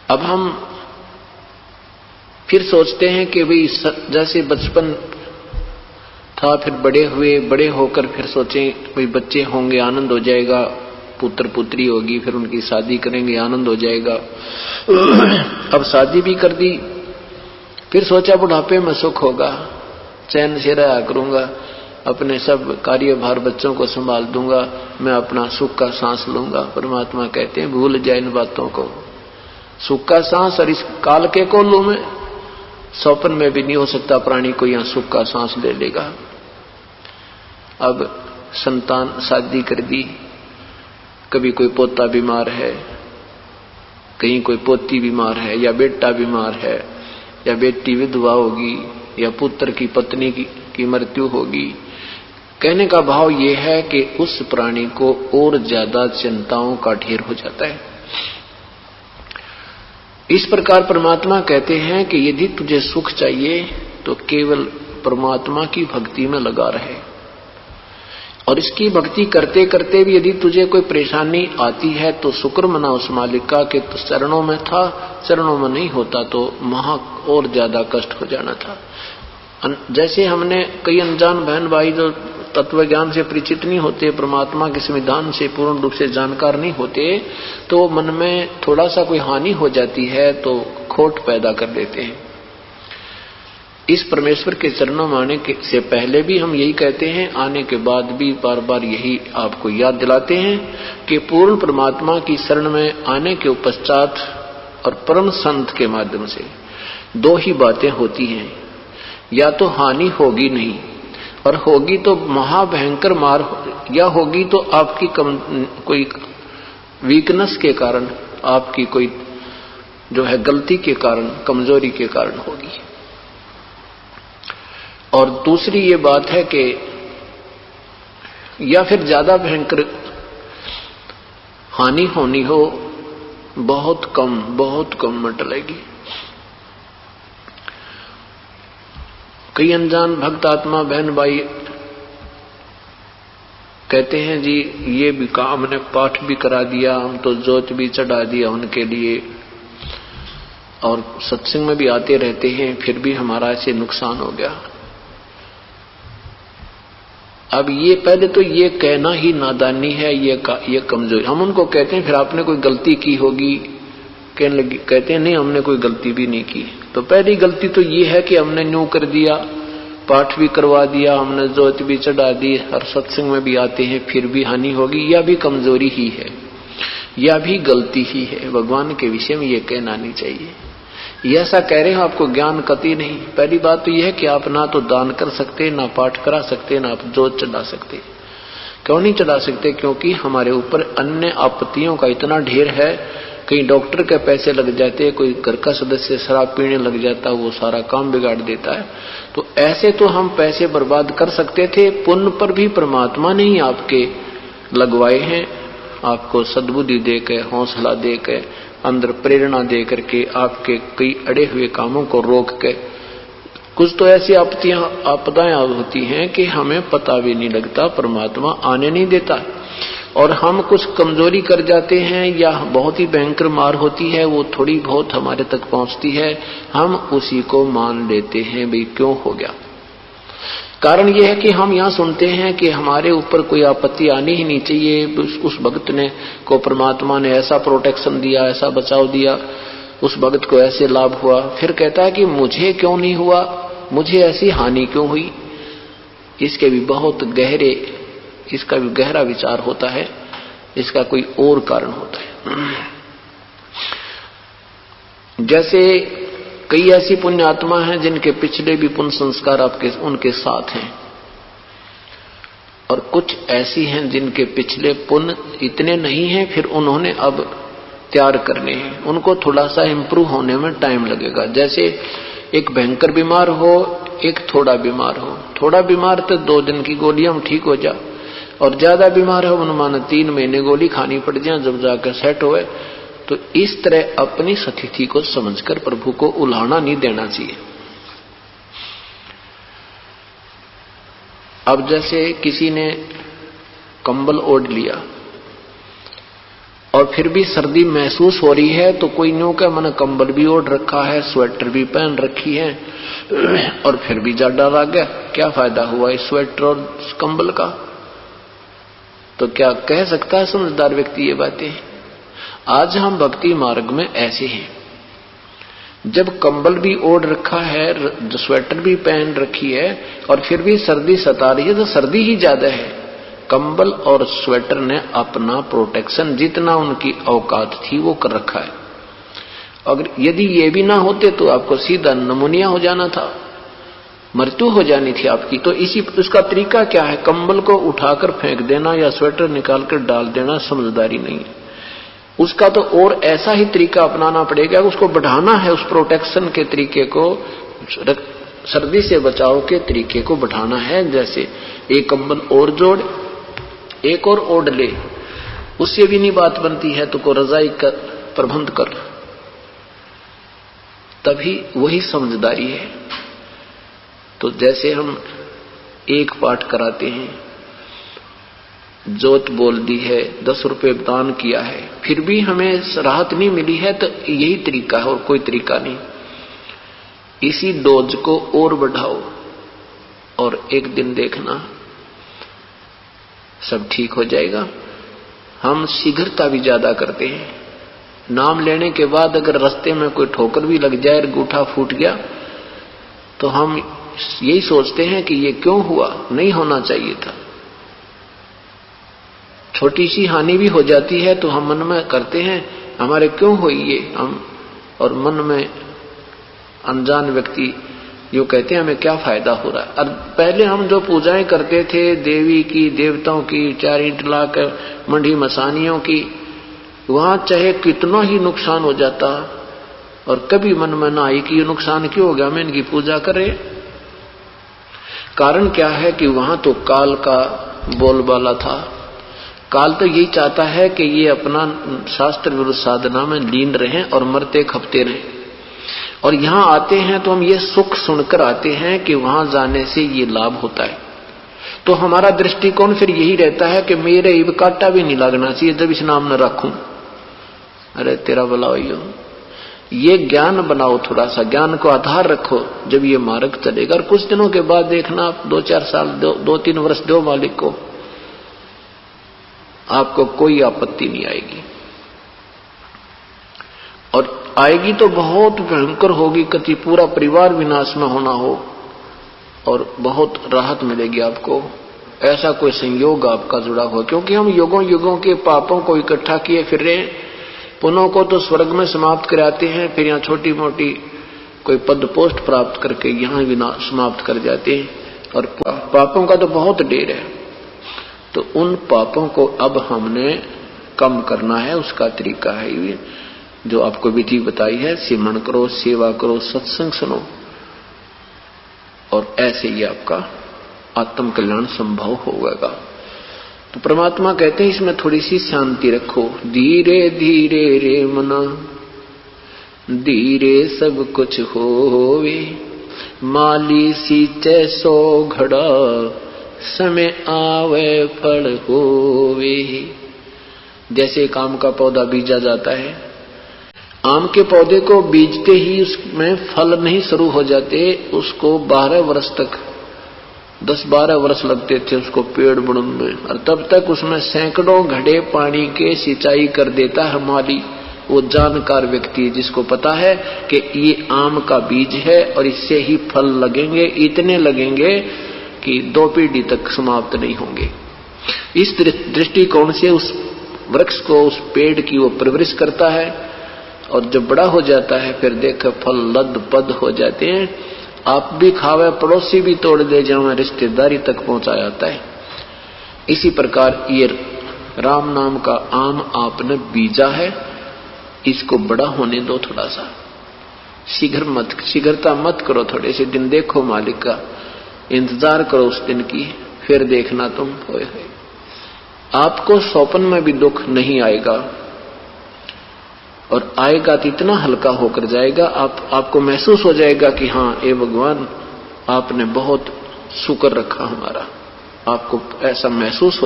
अब हम फिर सोचते हैं कि भाई जैसे बचपन था, फिर बड़े हुए, बड़े होकर फिर सोचें भाई बच्चे होंगे आनंद हो जाएगा, पुत्र पुत्री होगी, फिर उनकी शादी करेंगे आनंद हो जाएगा। अब शादी भी कर दी, फिर सोचा बुढ़ापे में सुख होगा, चैन से रहा करूंगा, अपने सब कार्यभार बच्चों को संभाल दूंगा, मैं अपना सुख का सांस लूंगा। परमात्मा कहते हैं भूल जाए इन बातों को, सुख का सांस और इस काल के कोल्लू में स्वप्न में भी नहीं हो सकता प्राणी को यहां सुख का सांस ले लेगा। अब संतान शादी कर दी, कभी कोई पोता बीमार है, कहीं कोई पोती बीमार है, या बेटा बीमार है, या बेटी विधवा होगी, या पुत्र की पत्नी की मृत्यु होगी। कहने का भाव यह है कि उस प्राणी को और ज्यादा चिंताओं का ढेर हो जाता है। इस प्रकार परमात्मा कहते हैं कि यदि तुझे सुख चाहिए तो केवल परमात्मा की भक्ति में लगा रहे, और इसकी भक्ति करते करते भी यदि तुझे कोई परेशानी आती है तो शुक्र मना उस मालिक का कि तो चरणों में था, चरणों में नहीं होता तो महा और ज्यादा कष्ट हो जाना था। जैसे हमने कई अनजान बहन भाई जो तत्व ज्ञान से परिचित नहीं होते, परमात्मा के संविधान से पूर्ण रूप से जानकार नहीं होते, तो मन में थोड़ा सा कोई हानि हो जाती है तो खोट पैदा कर देते हैं। इस परमेश्वर के चरणों में आने से पहले भी हम यही कहते हैं, आने के बाद भी बार बार यही आपको याद दिलाते हैं कि पूर्ण परमात्मा की शरण में आने के पश्चात और परम संत के माध्यम से दो ही बातें होती हैं, या तो हानि होगी नहीं, और होगी तो महाभयंकर मार, या होगी तो आपकी कोई वीकनेस के कारण, आपकी कोई जो है गलती के कारण, कमजोरी के कारण होगी। और दूसरी ये बात है कि या फिर ज्यादा भयंकर हानि होनी हो, बहुत कम में टलेगी। कई अनजान भक्त आत्मा बहन भाई कहते हैं जी ये भी काम, हमने पाठ भी करा दिया, हम तो जोत भी चढ़ा दिया उनके लिए, और सत्संग में भी आते रहते हैं, फिर भी हमारा ऐसे नुकसान हो गया। अब ये पहले तो ये कहना ही नादानी है, ये कमजोरी। हम उनको कहते हैं फिर आपने कोई गलती की होगी, कहने लगे, कहते हैं नहीं हमने कोई गलती भी नहीं की। तो पहली गलती तो ये है कि हमने न्यू कर दिया, पाठ भी करवा दिया, हमने जोत भी चढ़ा दी, हर सत्संग में भी आते हैं, फिर भी हानि होगी, यह भी कमजोरी ही है, यह भी गलती ही है। भगवान के विषय में ये कहना नहीं चाहिए। ये ऐसा कह रहे हो आपको ज्ञान कति नहीं। पहली बात तो यह है कि आप ना तो दान कर सकते, ना पाठ करा सकते, ना आप जोत चढ़ा सकते। क्यों नहीं चढ़ा सकते? क्योंकि हमारे ऊपर अन्य आपत्तियों का इतना ढेर है। कहीं डॉक्टर के पैसे लग जाते, कोई घर का सदस्य शराब पीने लग जाता, वो सारा काम बिगाड़ देता है। तो ऐसे तो हम पैसे बर्बाद कर सकते थे, पुण्य पर भी परमात्मा ने ही आपके लगवाए हैं, आपको सद्बुद्धि देकर, हौसला देकर, अंदर प्रेरणा दे करके, आपके कई अड़े हुए कामों को रोक के। कुछ तो ऐसी आपदाएं होती हैं कि हमें पता भी नहीं लगता, परमात्मा आने नहीं देता, और हम कुछ कमजोरी कर जाते हैं या बहुत ही भयंकर मार होती है, वो थोड़ी बहुत हमारे तक पहुंचती है, हम उसी को मान लेते हैं भाई क्यों हो गया। कारण यह है कि हम यहाँ सुनते हैं कि हमारे ऊपर कोई आपत्ति आनी ही नहीं चाहिए, उस भक्त ने को परमात्मा ने ऐसा प्रोटेक्शन दिया, ऐसा बचाव दिया, उस भक्त को ऐसे लाभ हुआ। फिर कहता है कि मुझे क्यों नहीं हुआ, मुझे ऐसी हानि क्यों हुई। इसके भी बहुत गहरे, इसका भी गहरा विचार होता है, इसका कोई और कारण होता है। जैसे कई ऐसी पुण्य आत्मा हैं जिनके पिछले भी पुण्य संस्कार आपके उनके साथ हैं, और कुछ ऐसी हैं जिनके पिछले पुण्य इतने नहीं हैं, फिर उन्होंने अब त्याग करने हैं, उनको थोड़ा सा इंप्रूव होने में टाइम लगेगा। जैसे एक भयंकर बीमार हो, एक थोड़ा बीमार हो। थोड़ा बीमार तो 2 दिन की गोलियां हम ठीक हो जा, और ज्यादा बीमार हो मानो 3 महीने गोली खानी पड़ जाए जब जाकर सेट होए। तो इस तरह अपनी स्थिति को समझकर प्रभु को उल्हाना नहीं देना चाहिए। अब जैसे किसी ने कंबल ओढ़ लिया और फिर भी सर्दी महसूस हो रही है तो कोई न्यू का मैंने कंबल भी ओढ़ रखा है, स्वेटर भी पहन रखी है और फिर भी जाड़ा लग गया, क्या फायदा हुआ इस स्वेटर और कंबल का? तो क्या कह सकता है समझदार व्यक्ति ये बातें? आज हम भक्ति मार्ग में ऐसे हैं, जब कंबल भी ओढ़ रखा है, स्वेटर भी पहन रखी है और फिर भी सर्दी सता रही है, तो सर्दी ही ज्यादा है। कंबल और स्वेटर ने अपना प्रोटेक्शन जितना उनकी औकात थी वो कर रखा है। अगर यदि ये भी ना होते तो आपको सीधा नमूनिया हो जाना था, मृत्यु हो जानी थी आपकी। तो इसी उसका तरीका क्या है? कंबल को उठाकर फेंक देना या स्वेटर निकालकर डाल देना समझदारी नहीं है। उसका तो और ऐसा ही तरीका अपनाना पड़ेगा, उसको बढ़ाना है, उस प्रोटेक्शन के तरीके को, सर्दी से बचाव के तरीके को बढ़ाना है। जैसे एक कंबल और जोड़, एक और ओढ़ ले, उससे भी नहीं बात बनती है तो को रजाई का प्रबंध कर, तभी वही समझदारी है। तो जैसे हम एक पाठ कराते हैं, जोत बोल दी है, 10 रुपए दान किया है, फिर भी हमें राहत नहीं मिली है, तो यही तरीका है और कोई तरीका नहीं। इसी डोज को और बढ़ाओ और एक दिन देखना सब ठीक हो जाएगा। हम शीघ्रता भी ज्यादा करते हैं। नाम लेने के बाद अगर रास्ते में कोई ठोकर भी लग जाए, अंगूठा फूट गया, तो हम यही सोचते हैं कि ये क्यों हुआ, नहीं होना चाहिए था। छोटी सी हानि भी हो जाती है तो हम मन में करते हैं हमारे क्यों हुई ये, हम और मन में अनजान व्यक्ति जो कहते हैं हमें क्या फायदा हो रहा है। और पहले हम जो पूजाएं करते थे देवी की, देवताओं की, 4 ईंट लाकर मंडी मसानियों की, वहां चाहे कितना ही नुकसान हो जाता और कभी मन में ना आई कि ये नुकसान क्यों हो गया, हमें इनकी पूजा करें। कारण क्या है कि वहां तो काल का बोलबाला था। काल तो यही चाहता है कि ये अपना शास्त्र विरुद्ध साधना में लीन रहें और मरते खपते रहें। और यहां आते हैं तो हम ये सुख सुनकर आते हैं कि वहां जाने से ये लाभ होता है। तो हमारा दृष्टिकोण फिर यही रहता है कि मेरे इब कांटा भी नहीं लगना चाहिए जब इस नाम न रखूं। अरे तेरा भला हो, ये ज्ञान बनाओ, थोड़ा सा ज्ञान को आधार रखो, जब ये मार्ग चलेगा। और कुछ दिनों के बाद देखना, 2-4 साल 2-3 वर्ष दो मालिक को, आपको कोई आपत्ति नहीं आएगी। और आएगी तो बहुत भयंकर होगी, कति पूरा परिवार विनाश में होना हो, और बहुत राहत मिलेगी आपको। ऐसा कोई संयोग आपका जुड़ा हो, क्योंकि हम युगों युगों के पापों को इकट्ठा किए फिर रहे, पुनों को तो स्वर्ग में समाप्त कराते हैं, फिर यहाँ छोटी मोटी कोई पद पोस्ट प्राप्त करके यहाँ विनाश समाप्त कर जाते हैं। और पापों का तो बहुत ढेर है। तो उन पापों को अब हमने कम करना है, उसका तरीका है ये जो आपको विधि बताई है। सिमरन करो, सेवा करो, सत्संग सुनो, और ऐसे ही आपका आत्म कल्याण संभव होगा। तो परमात्मा कहते हैं इसमें थोड़ी सी शांति रखो। धीरे धीरे रे मना, धीरे सब कुछ होवे, माली सींचे सो घड़ा, समय आवे फल होवे। जैसे एक आम का पौधा बीजा जाता है, आम के पौधे को बीजते ही उसमें फल नहीं शुरू हो जाते, उसको 12 वर्ष तक, 10-12 वर्ष लगते थे उसको पेड़ बढ़ने में, और तब तक उसमें सैकड़ों घड़े पानी के सिंचाई कर देता है माली। वो जानकार व्यक्ति जिसको पता है कि ये आम का बीज है और इससे ही फल लगेंगे, इतने लगेंगे कि 2 पीढ़ी तक समाप्त नहीं होंगे। इस दृष्टिकोण से उस वृक्ष को, उस पेड़ की वो परवरिश करता है, और जब बड़ा हो जाता है फिर देख फल लद पद हो जाते हैं। आप भी खावे, पड़ोसी भी तोड़ दे जावे, रिश्तेदारी तक पहुंचा जाता है। इसी प्रकार ये राम नाम का आम आपने बीजा है, इसको बड़ा होने दो थोड़ा सा, शीघ्रता मत करो। थोड़े से दिन देखो, मालिक का इंतजार करो उस दिन की, फिर देखना तुम होए। आपको स्वप्न में भी दुख नहीं आएगा, और आएगा तो इतना हल्का होकर जाएगा, आपको महसूस हो जाएगा कि हाँ ए भगवान आपने बहुत शुक्र रखा हमारा, आपको ऐसा महसूस हो